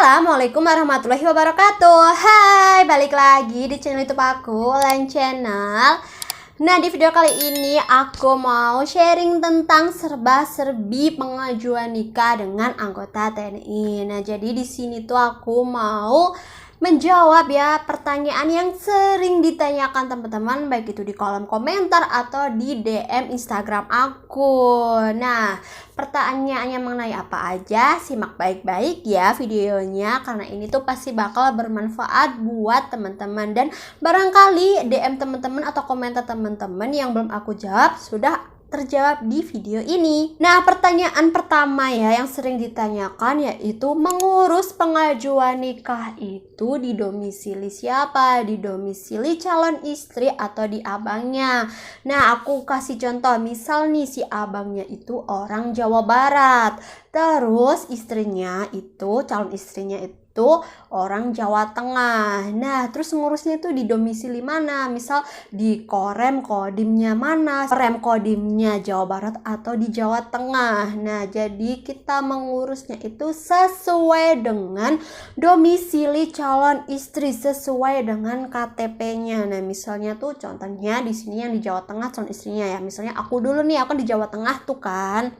Assalamualaikum warahmatullahi wabarakatuh. Hai, balik lagi di channel YouTube aku, Lan Channel. Nah, di video kali ini aku mau sharing tentang serba-serbi pengajuan nikah dengan anggota TNI. Nah, jadi di sini tuh aku mau menjawab ya pertanyaan yang sering ditanyakan teman-teman, baik itu di kolom komentar atau di DM Instagram aku. Nah, pertanyaannya mengenai apa aja, simak baik-baik ya videonya, karena ini tuh pasti bakal bermanfaat buat teman-teman. Dan barangkali DM teman-teman atau komentar teman-teman yang belum aku jawab sudah terjawab di video ini. Nah, pertanyaan pertama ya yang sering ditanyakan yaitu mengurus pengajuan nikah itu di domisili siapa? Di domisili calon istri atau di abangnya. Nah, aku kasih contoh, misal nih si abangnya itu orang Jawa Barat, terus istrinya itu, calon istrinya itu orang Jawa Tengah. Nah, terus ngurusnya itu di domisili mana? Misal di Korem Kodimnya mana? Korem Kodimnya Jawa Barat atau di Jawa Tengah. Nah, jadi kita mengurusnya itu sesuai dengan domisili calon istri, sesuai dengan KTP-nya. Nah, misalnya tuh contohnya di sini yang di Jawa Tengah calon istrinya ya. Misalnya aku dulu nih, aku di Jawa Tengah tuh kan.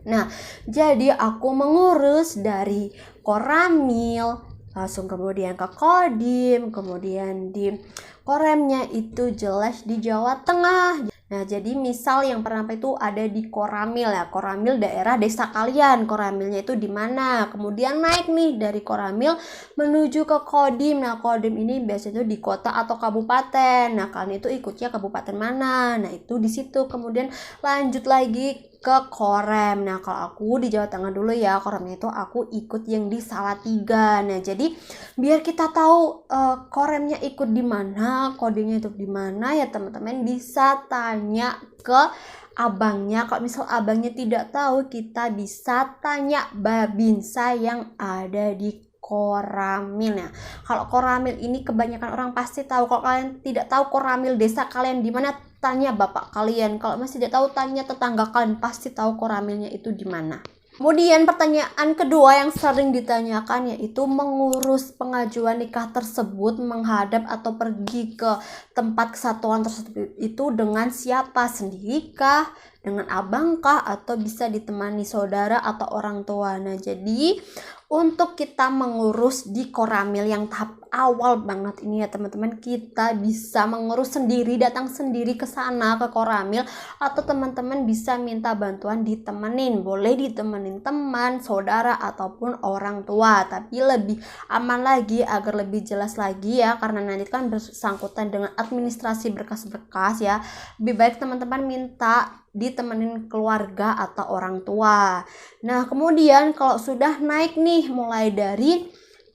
Nah, jadi aku mengurus dari Koramil, langsung kemudian ke Kodim, kemudian di Koremnya itu jelas di Jawa Tengah. Nah, jadi misal yang pertama itu ada di Koramil ya, Koramil daerah desa kalian, Koramilnya itu di mana. Kemudian naik nih dari Koramil menuju ke Kodim. Nah, Kodim ini biasanya itu di kota atau kabupaten. Nah, kalian itu ikutnya kabupaten mana? Nah, itu di situ. Kemudian lanjut lagi ke Korem. Nah, kalau aku di Jawa Tengah dulu ya, Koremnya itu aku ikut yang di Salatiga. Nah, jadi biar kita tahu Koremnya ikut di mana, kodenya itu di mana ya teman-teman bisa tanya ke abangnya. Kalau misal abangnya tidak tahu, kita bisa tanya babinsa yang ada di Koramil. Nah, kalau Koramil ini kebanyakan orang pasti tahu. Kalau kalian tidak tahu Koramil desa kalian di mana, tanya bapak kalian. Kalau masih tidak tahu, tanya tetangga kalian, pasti tahu Koramilnya itu di mana. Kemudian pertanyaan kedua yang sering ditanyakan yaitu mengurus pengajuan nikah tersebut menghadap atau pergi ke tempat kesatuan tersebut itu dengan siapa? Sendirikah? Dengan abangkah? Atau bisa ditemani saudara atau orang tua? Nah, jadi untuk kita mengurus di Koramil yang tahap awal banget ini ya teman-teman, kita bisa mengurus sendiri, datang sendiri ke sana ke Koramil, atau teman-teman bisa minta bantuan ditemenin, boleh ditemenin teman, saudara ataupun orang tua. Tapi lebih aman lagi agar lebih jelas lagi ya, karena nanti kan bersangkutan dengan administrasi berkas-berkas ya, lebih baik teman-teman minta ditemenin keluarga atau orang tua. Nah, kemudian kalau sudah naik nih mulai dari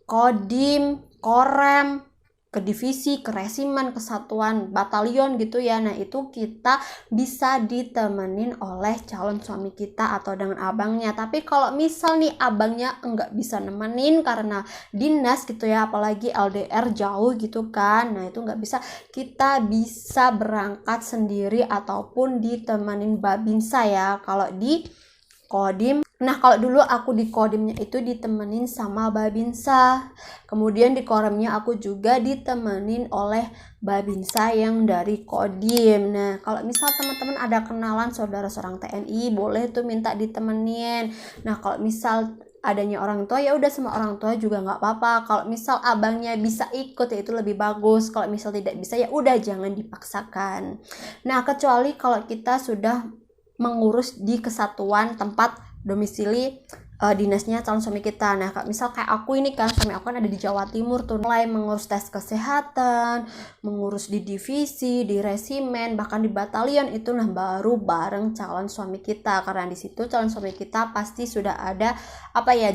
Kodim, Korem, ke divisi, ke resimen, kesatuan, batalion gitu ya. Nah, itu kita bisa ditemenin oleh calon suami kita atau dengan abangnya. Tapi kalau misal nih abangnya enggak bisa nemenin karena dinas gitu ya, apalagi LDR jauh gitu kan, nah itu enggak bisa, kita bisa berangkat sendiri ataupun ditemenin babinsa ya kalau di Kodim. Nah, kalau dulu aku di Kodimnya itu ditemenin sama babinsa. Kemudian di Koremnya aku juga ditemenin oleh babinsa yang dari Kodim. Nah, kalau misal teman-teman ada kenalan saudara seorang TNI, boleh tuh minta ditemenin. Nah, kalau misal adanya orang tua ya udah sama orang tua juga nggak apa-apa. Kalau misal abangnya bisa ikut ya itu lebih bagus. Kalau misal tidak bisa ya udah jangan dipaksakan. Nah, kecuali kalau kita sudah mengurus di kesatuan tempat domisili dinasnya calon suami kita. Nah, misal kayak aku ini kan, suami aku kan ada di Jawa Timur tuh, mulai mengurus tes kesehatan, mengurus di divisi, di resimen, bahkan di batalion itu, nah baru bareng calon suami kita, karena di situ calon suami kita pasti sudah ada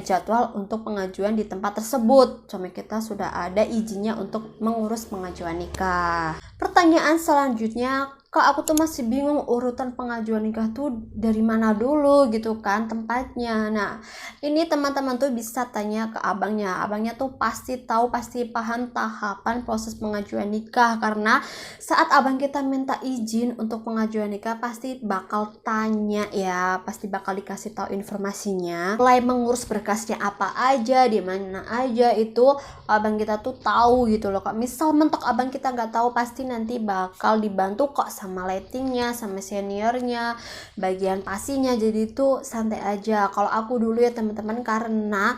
jadwal untuk pengajuan di tempat tersebut. Suami kita sudah ada izinnya untuk mengurus pengajuan nikah. Pertanyaan selanjutnya, Kak, aku tuh masih bingung urutan pengajuan nikah tuh dari mana dulu gitu kan tempatnya. Nah, ini teman-teman tuh bisa tanya ke abangnya. Abangnya tuh pasti tahu, pasti paham tahapan proses pengajuan nikah. Karena saat abang kita minta izin untuk pengajuan nikah pasti bakal tanya ya, pasti bakal dikasih tahu informasinya. Mulai mengurus berkasnya apa aja, di mana aja, itu abang kita tuh tahu gitu loh Kak. Misal mentok abang kita nggak tahu, pasti nanti bakal dibantu kok sama lettingnya, sama seniornya, bagian pastinya. Jadi itu santai aja. Kalau aku dulu ya teman-teman, karena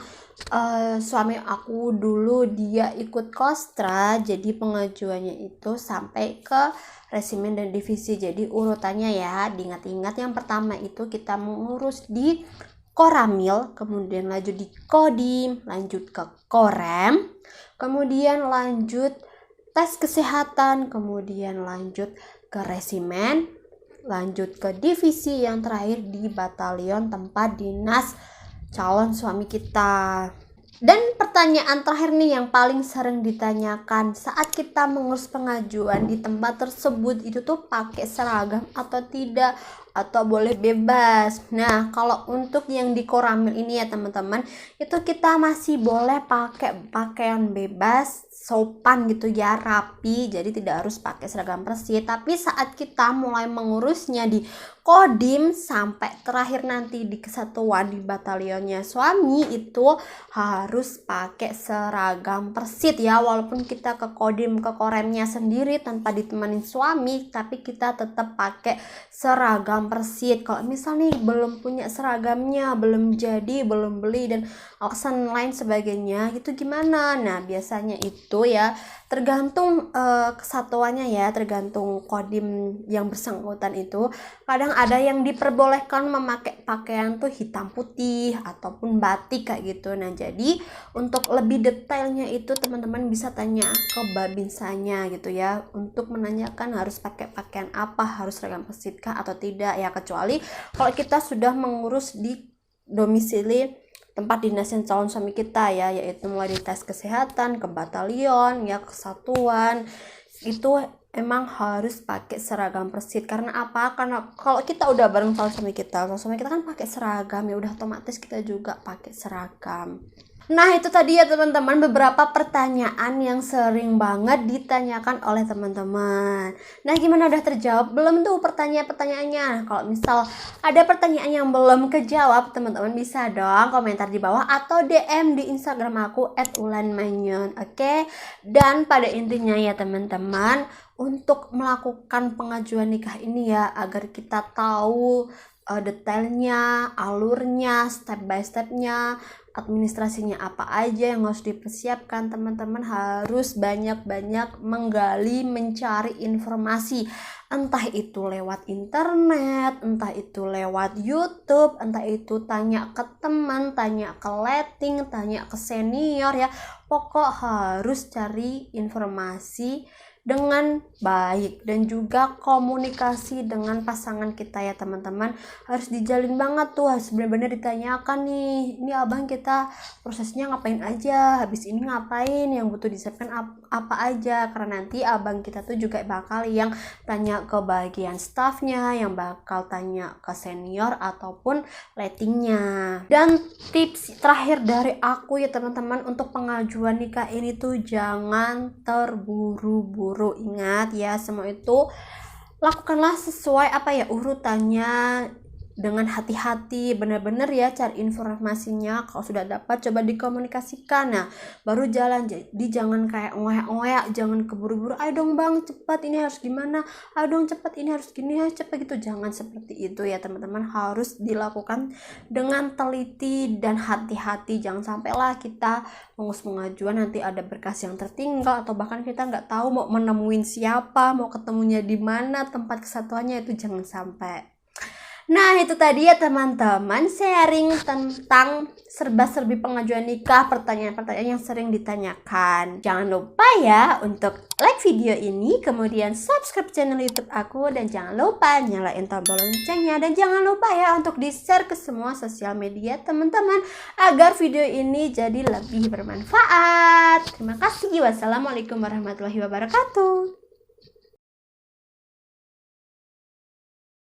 suami aku dulu dia ikut kostra, jadi pengajuannya itu sampai ke resimen dan divisi. Jadi urutannya ya diingat-ingat, yang pertama itu kita mengurus di Koramil, kemudian lanjut di Kodim, lanjut ke Korem, kemudian lanjut tes kesehatan, kemudian lanjut ke resimen, lanjut ke divisi, yang terakhir di batalion tempat dinas calon suami kita. Dan pertanyaan terakhir nih yang paling sering ditanyakan saat kita mengurus pengajuan di tempat tersebut, itu tuh pakai seragam atau tidak, atau boleh bebas. Nah, kalau untuk yang di Koramil ini ya teman-teman, itu kita masih boleh pakai pakaian bebas, sopan gitu ya, rapi, jadi tidak harus pakai seragam persis. Tapi saat kita mulai mengurusnya di Kodim sampai terakhir nanti di kesatuan di batalionnya suami, itu harus pakai seragam persit ya. Walaupun kita ke Kodim, ke Koremnya sendiri tanpa ditemenin suami, tapi kita tetap pakai seragam persit. Kalau misal nih belum punya seragamnya, belum jadi, belum beli, dan alasan lain sebagainya, itu gimana? Nah, biasanya itu ya tergantung kesatuannya ya, tergantung Kodim yang bersangkutan itu. Kadang ada yang diperbolehkan memakai pakaian tuh hitam putih ataupun batik kayak gitu. Nah, jadi untuk lebih detailnya itu teman-teman bisa tanya ke babinsanya gitu ya, untuk menanyakan harus pakai pakaian apa, harus seragam persit kah atau tidak ya, kecuali kalau kita sudah mengurus di domisili tempat dinasnya calon suami kita ya, yaitu mulai di tes kesehatan, ke batalion ya, kesatuan, itu emang harus pakai seragam persit. Karena apa? Karena kalau kita udah bareng calon suami kita kan pakai seragam, ya udah otomatis kita juga pakai seragam. Nah, itu tadi ya teman-teman beberapa pertanyaan yang sering banget ditanyakan oleh teman-teman. Nah, gimana, udah terjawab belum tuh pertanyaan-pertanyaannya? Kalau misal ada pertanyaan yang belum kejawab, teman-teman bisa dong komentar di bawah atau DM di Instagram aku @ulanmanyun. Oke? Dan pada intinya ya teman-teman, untuk melakukan pengajuan nikah ini ya, agar kita tahu detailnya, alurnya, step by stepnya, administrasinya apa aja yang harus dipersiapkan, teman-teman harus banyak-banyak menggali, mencari informasi, entah itu lewat internet, entah itu lewat YouTube, entah itu tanya ke teman, tanya ke letting, tanya ke senior ya. Pokok harus cari informasi dengan baik, dan juga komunikasi dengan pasangan kita ya teman-teman, harus dijalin banget tuh, harus benar-benar ditanyakan nih, ini abang kita prosesnya ngapain aja, habis ini ngapain, yang butuh disiapkan apa aja, karena nanti abang kita tuh juga bakal yang tanya ke bagian staffnya, yang bakal tanya ke senior ataupun lettingnya. Dan tips terakhir dari aku ya teman-teman, untuk pengajuan nikah ini tuh jangan terburu-buru. Ingat ya, semua itu lakukanlah sesuai urutannya, dengan hati-hati, benar-benar ya cari informasinya. Kalau sudah dapat, coba dikomunikasikan, nah baru jalan. Jadi jangan kayak ngoyak-ngoyak, jangan keburu-buru, ayo dong bang cepat, ini harus gimana, ayo dong cepat, ini harus gini, harus cepat gitu. Jangan seperti itu ya teman-teman, harus dilakukan dengan teliti dan hati-hati. Jangan sampailah kita mengurus pengajuan nanti ada berkas yang tertinggal, atau bahkan kita nggak tahu mau menemuin siapa, mau ketemunya di mana, tempat kesatuannya, itu jangan sampai. Nah, itu tadi ya teman-teman, sharing tentang serba-serbi pengajuan nikah, pertanyaan-pertanyaan yang sering ditanyakan. Jangan lupa ya untuk like video ini, kemudian subscribe channel YouTube aku, dan jangan lupa nyalain tombol loncengnya, dan jangan lupa ya untuk di-share ke semua sosial media teman-teman agar video ini jadi lebih bermanfaat. Terima kasih. Wassalamualaikum warahmatullahi wabarakatuh.